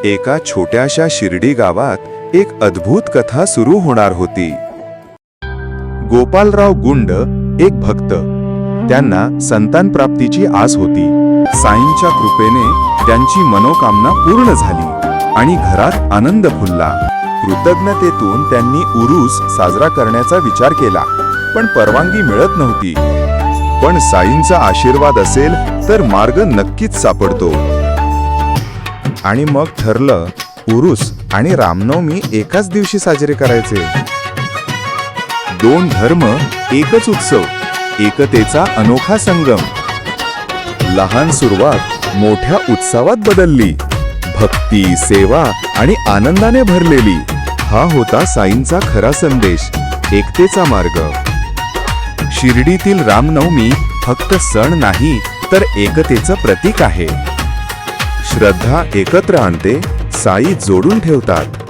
एका छोट्याशा शिर्डी गावात एक अद्भुत कथा सुरू होणार होती. गोपालराव गुंड एक भक्त. त्यांना संतान प्राप्तीची आस होती. साईंच्या कृपेने त्यांची मनोकामना पूर्ण झाली आणि घरात आनंद फुलला. कृतज्ञतेतून त्यांनी उरूस साजरा करण्याचा विचार केला, पण परवानगी मिळत नव्हती. पण साईंचा आशीर्वाद असेल तर मार्ग नक्कीच सापडतो. आणि मग ठरलं, उरूस आणि रामनवमी एकाच दिवशी साजरे करायचे. दोन धर्म, एकच उत्सव, एकतेचा अनोखा संगम. लहान सुरुवात मोठ्या उत्सवात बदलली. भक्ती, सेवा आणि आनंदाने भरलेली. हा होता साईंचा खरा संदेश, एकतेचा मार्ग. शिर्डीतील रामनवमी फक्त सण नाही तर एकतेचं प्रतीक आहे. श्रद्धा एकत्र आणते, साई जोडून ठेवतात.